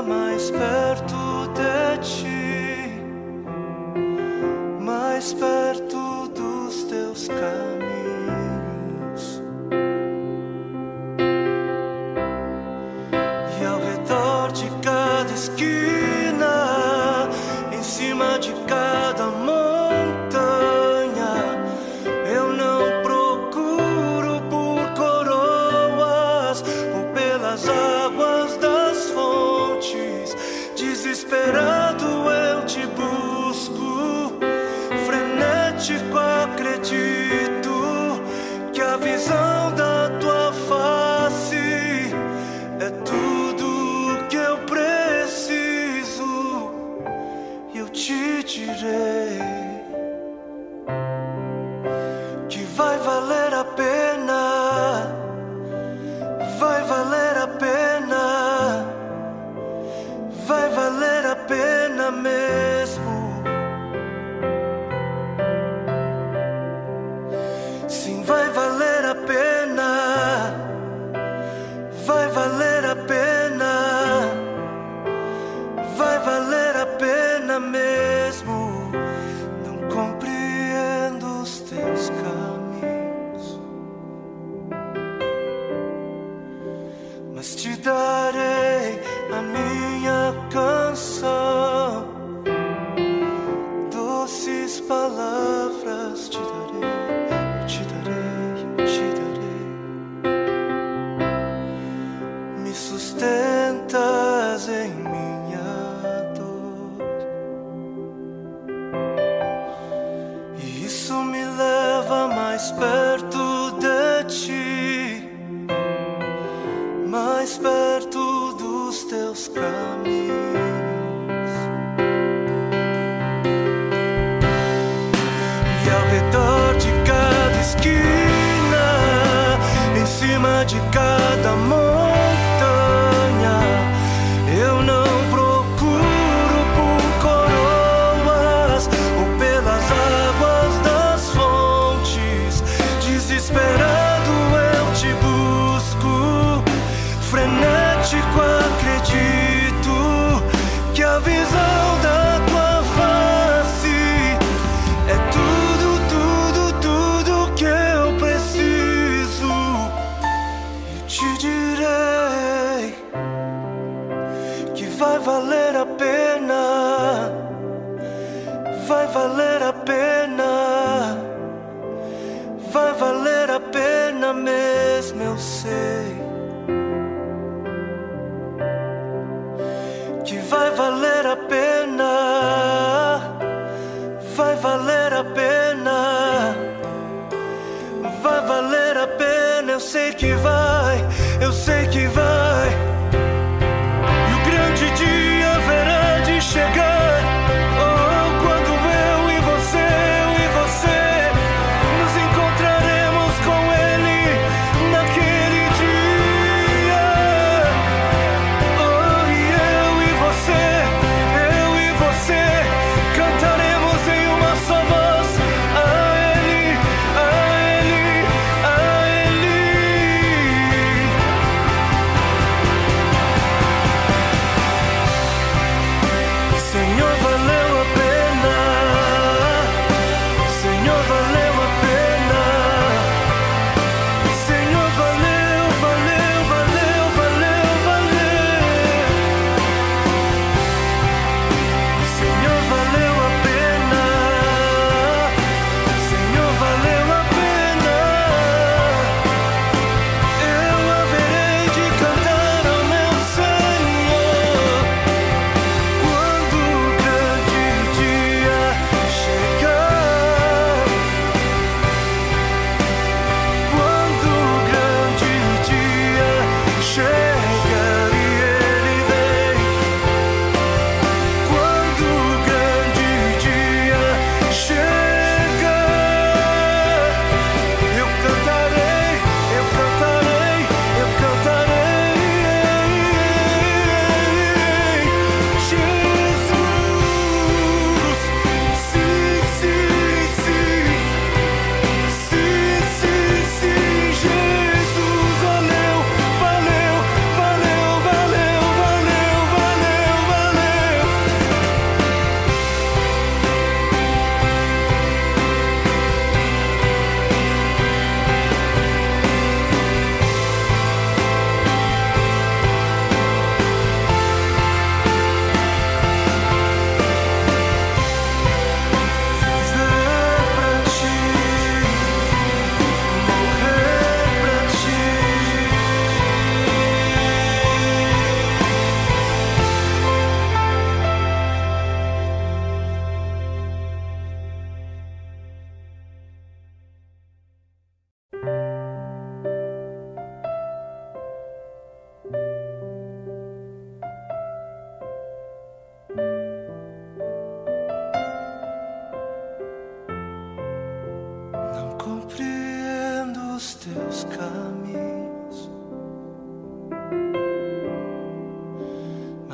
leva mais perto de ti, mais perto dos teus caminhos. E ao redor de cada esquina, em cima de cada montanha, eu não procuro por coroas ou pelas águas das fontes. Desesperado eu te busco, frenético acredito que a visão da tua face é tudo que eu preciso. E eu te direi que vai valer a pena, vai valer a pena, vai valer a pena mesmo. Sim, vai valer a pena, vai valer a pena, vai valer a pena mesmo. Não compreendo os teus caminhos, mas te darei a minha canção, doces palavras te darei, eu te darei, eu te darei. Me sustentas em minha dor, e isso me leva mais perto de ti, mais perto dos teus caminhos. E ao redor de cada esquina, em cima de cada montanha, eu não procuro por coroas ou pelas águas das fontes. Desesperado eu te busco, frenético acredito que a visão da tua face é tudo, tudo, tudo que eu preciso. Eu te direi que vai valer a pena, vai valer a pena, vai valer a pena mesmo, eu sei que vai valer a pena, vai valer a pena, vai valer a pena. Eu sei que vai, eu sei que vai. E o grande dia haverá de chegar, oh, quando eu e você nos encontraremos com Ele naquele dia. Oh, e eu e você cantaremos em uma só voz a Ele, a Ele, a Ele.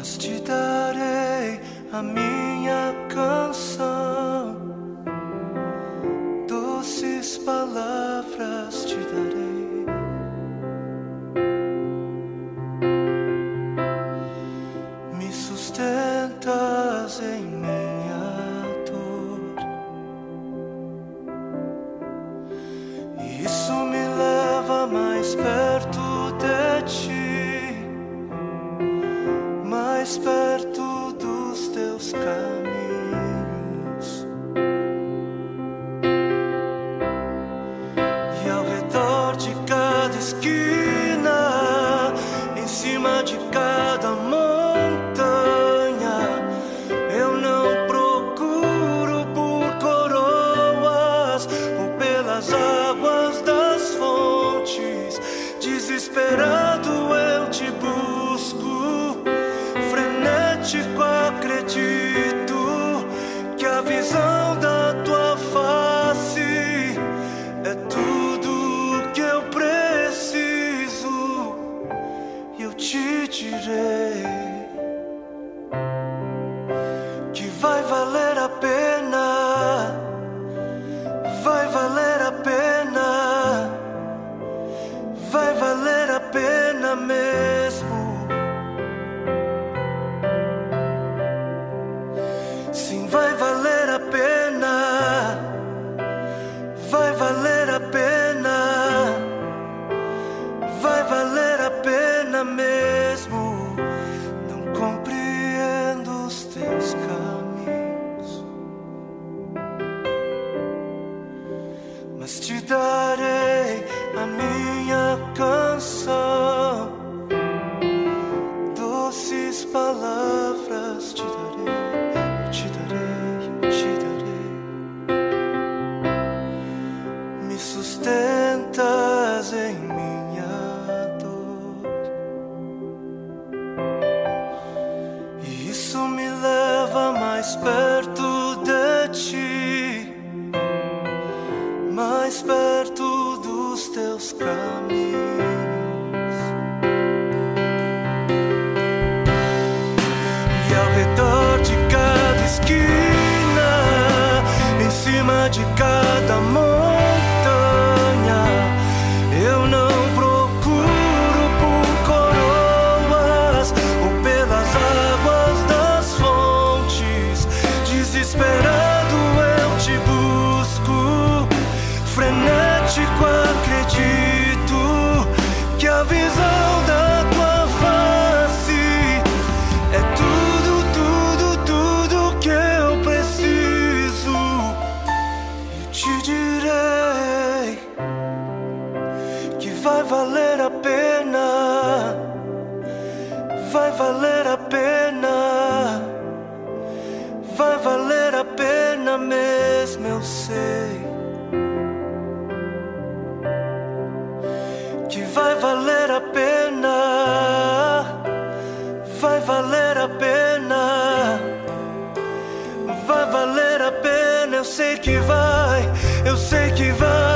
mas te darei a minha canção, doces palavras te darei. Me sustentas em minha dor, e isso me leva mais perto de ti, mais perto dos teus caminhos. E ao redor de cada esquina, em cima de cada montanha, eu não procuro por coroas ou pelas águas das fontes. Desesperado eu te busco, frenético acredito que a visão da tua face é tudo que eu preciso. E eu te direi que vai valer a pena, vai valer a pena, vai valer a pena mesmo. Sim, vai valer a pena, vai valer a pena, vai valer a pena mesmo. Não compreendo os teus caminhos, mas te darei a minha canção, doces palavras te darei. Eu te darei, eu te darei. Me sustentas em minha dor, e isso me leva mais perto de ti, mais perto dos teus caminhos. E ao redor de cada esquina, em cima de cada montanha, eu não procuro por coroas ou pelas águas das fontes. Desesperado eu te busco, frenético acredito que a visão da tua face é tudo, tudo, tudo que eu preciso. Eu te direi que vai valer a pena, vai valer a pena, vai valer a pena mesmo, eu sei. Que vai valer a pena, vai valer a pena, vai valer a pena. Eu sei que vai, eu sei que vai.